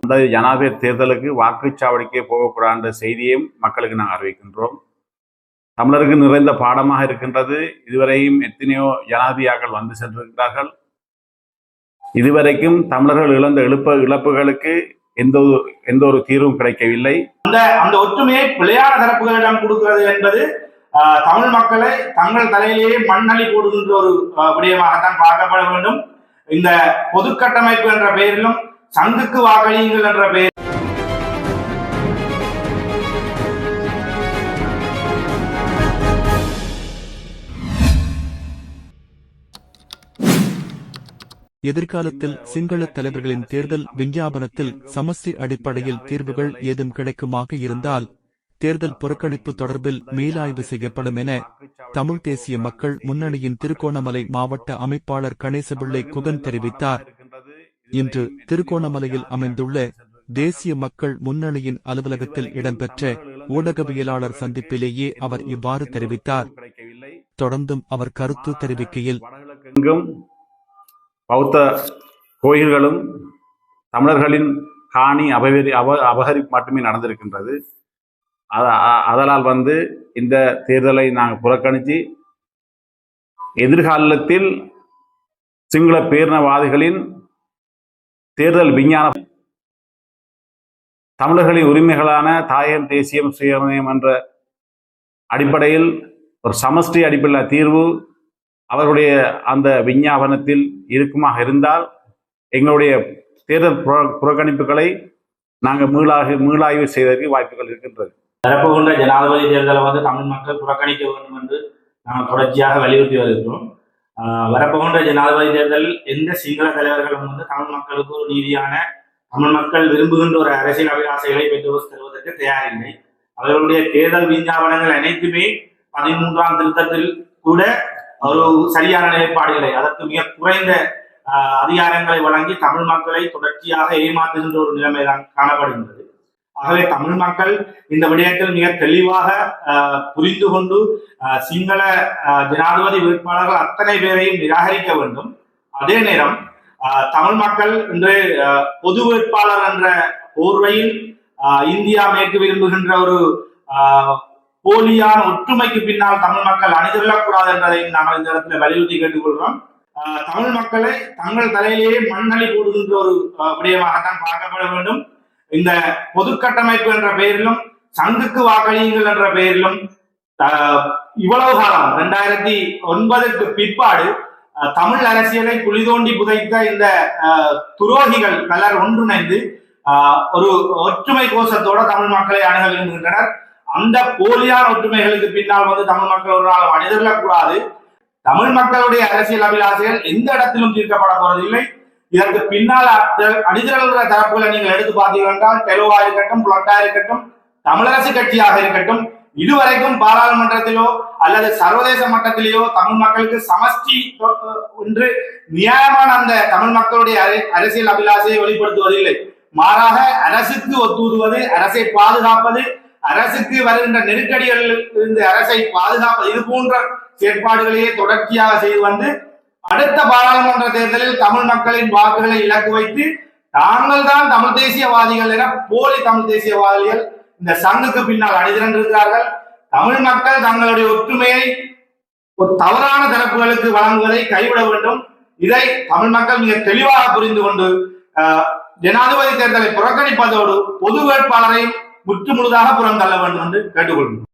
அந்த ஜனாதிபதி தேர்தலுக்கு வாக்குச்சாவடிக்கே போகக்கூடாத செய்தியையும் மக்களுக்கு நாங்கள் அறிவிக்கின்றோம். தமிழருக்கு நிறைந்த பாடமாக இருக்கின்றது. இதுவரையும் எத்தனையோ ஜனாதிபதியாக்கள் வந்து சென்றிருக்கிறார்கள். இதுவரைக்கும் தமிழர்கள் இழந்த இழப்புகளுக்கு எந்த ஒரு தீர்வும் கிடைக்கவில்லை. அந்த ஒற்றுமையை பிழையான தரப்புகளிடம் கொடுக்கிறது என்பது தமிழ் மக்களை தங்கள் தலையிலேயே மண்ணள்ளி போடுகின்ற ஒரு விடயமாகத்தான் பார்க்கப்பட வேண்டும். இந்த பொது கட்டமைப்பு என்ற பெயரிலும் சங்குக்கு வாக்களியுங்கள் என்ற பெயர் எதிர்காலத்தில் சிங்கள தலைவர்களின் தேர்தல் விஞ்ஞாபனத்தில் சமஸ்டி அடிப்படையில் தீர்வுகள் ஏதும் கிடைக்குமாக இருந்தால் தேர்தல் புறக்கணிப்பு தொடர்பில் மீளாய்வு செய்யப்படும் என தமிழ் தேசிய மக்கள் முன்னணியின் திருகோணமலை மாவட்ட அமைப்பாளர் கணேசபிள்ளை குகன் தெரிவித்தார். இன்று திருகோணமலையில் அமைந்துள்ள தேசிய மக்கள் முன்னணியின் அலுவலகத்தில் இடம்பெற்ற ஊடகவியலாளர் சந்திப்பிலேயே அவர் இவ்வாறு தெரிவித்தார். தொடர்ந்தும் அவர் கருத்து தெரிவிக்கையில், பௌத்த கோயில்களும் தமிழர்களின் காணி அபகரிப்பு மட்டுமே நடந்திருக்கின்றது. அதனால் இந்த தேர்தலை நாங்கள் புறக்கணித்து எதிர்காலத்தில் சிங்கள பேரினவாதிகளின் தேர்தல் விஞ்ஞான தமிழர்களின் உரிமைகளான தாயகம், தேசியம், சுயமயம் என்ற அடிப்படையில் ஒரு சமஷ்டி அடிப்படையில் தீர்வு அவருடைய அந்த விஞ்ஞாபனத்தில் இருக்குமாக இருந்தால் எங்களுடைய தேர்தல் புறக்கணிப்புகளை நாங்கள் மீளாய்வு செய்வதற்கு வாய்ப்புகள் இருக்கின்றது. வரப்போகின்ற ஜனாதிபதி தேர்தலை தமிழ் மக்கள் புறக்கணிக்க வேண்டும் என்று நாங்கள் தொடர்ச்சியாக வலியுறுத்தி வருகிறோம். வரப்போகின்ற ஜனாதிபதி தேர்தல் எந்த சிங்கள தலைவர்களும் தமிழ் மக்களுக்கு ஒரு நீதியான தமிழ் மக்கள் விரும்புகின்ற ஒரு அரசியல் அபிலாசைகளை பெற்று தருவதற்கு தயாரில்லை. அவர்களுடைய தேர்தல் விஞ்ஞாபனங்கள் அனைத்துமே 13ஆம் திருத்தத்தில் கூட ஒரு சரியான நிலைப்பாடுகளை, அதற்கு மிக குறைந்த அதிகாரங்களை வழங்கி தமிழ் மக்களை தொடர்ச்சியாக ஏமாற்றுகின்ற ஒரு நிலைமைதான் காணப்படுகின்றது. ஆகவே தமிழ் மக்கள் இந்த விடயத்தில் மிக தெளிவாக புரிந்து கொண்டு சிங்கள ஜனாதிபதி வேட்பாளர்கள் அத்தனை பேரையும் நிராகரிக்க வேண்டும். அதே நேரம் தமிழ் மக்கள் இன்று பொது வேட்பாளர் என்ற போர்வையில் இந்தியா மேற்கு விரும்புகின்ற ஒரு போலியான ஒற்றுமைக்கு பின்னால் தமிழ் மக்கள் அணிதிரளக்கூடாது என்பதையும் நாங்கள் இந்த இடத்துல வலியுறுத்தி கேட்டுக்கொள்கிறோம். தமிழ் மக்களை தங்கள் தலையிலேயே மண்ணள்ளி போடுகின்ற ஒரு விடயமாகத்தான் பார்க்கப்பட வேண்டும். இந்த பொது கட்டமைப்பு என்ற பெயரிலும் சங்குக்கு வாக்களியுங்கள் என்ற பெயரிலும் இவ்வளவு காலம் 2009க்கு பிற்பாடு தமிழ் அரசியலை குழி தோண்டி புதைத்த இந்த துரோகிகள் பலர் ஒன்றிணைந்து ஒரு ஒற்றுமை கோஷத்தோட தமிழ் மக்களை அணுக விரும்புகின்றனர். அந்த போலியான ஒற்றுமைகளுக்கு பின்னால் தமிழ் மக்கள் ஒரு நாள் அணிதிரளக்கூடாது. தமிழ் மக்களுடைய அரசியல் அபிலாசைகள் எந்த இடத்திலும் தீர்க்கப்பட போறதில்லை. இதற்கு பின்னால் அணிதிரளுகிற தரப்புகளை நீங்கள் எடுத்து பார்த்தீர்கள் என்றால் டெலோவா இருக்கட்டும், புளட்டா இருக்கட்டும், தமிழரசு கட்சியாக இருக்கட்டும், இதுவரைக்கும் பாராளுமன்றத்திலோ அல்லது சர்வதேச மட்டத்திலேயோ தமிழ் மக்களுக்கு சமஷ்டி என்று நியாயமான அந்த தமிழ் மக்களுடைய அரசியல் அபிலாசையை வெளிப்படுத்துவதில்லை. மாறாக அரசுக்கு ஒத்துவதுவது, அரசை பாதுகாப்பது, அரசுக்கு வருகின்ற நெருக்கடிகளில் இருந்து அரசை பாதுகாப்பது, இது போன்ற செயற்பாடுகளையே தொடர்ச்சியாக செய்து அடுத்த பாராளுமன்ற தேர்தலில் தமிழ் மக்களின் வாக்குகளை இலக்கு வைத்து தாங்கள் தான் தமிழ் தேசியவாதிகள் என போலி தமிழ் தேசியவாதிகள் இந்த சங்குக்கு பின்னால் அணிதிரண்டிருக்கிறார்கள். தமிழ் மக்கள் தங்களுடைய ஒற்றுமையை ஒரு தவறான தரப்புகளுக்கு வழங்குவதை கைவிட வேண்டும். இதை தமிழ் மக்கள் மிக தெளிவாக புரிந்து கொண்டு ஜனாதிபதி தேர்தலை புறக்கணிப்பதோடு பொது வேட்பாளரையும் முற்று முழுதாக புறந்தள்ள வேண்டும் என்று கேட்டுக்கொள்கிறோம்.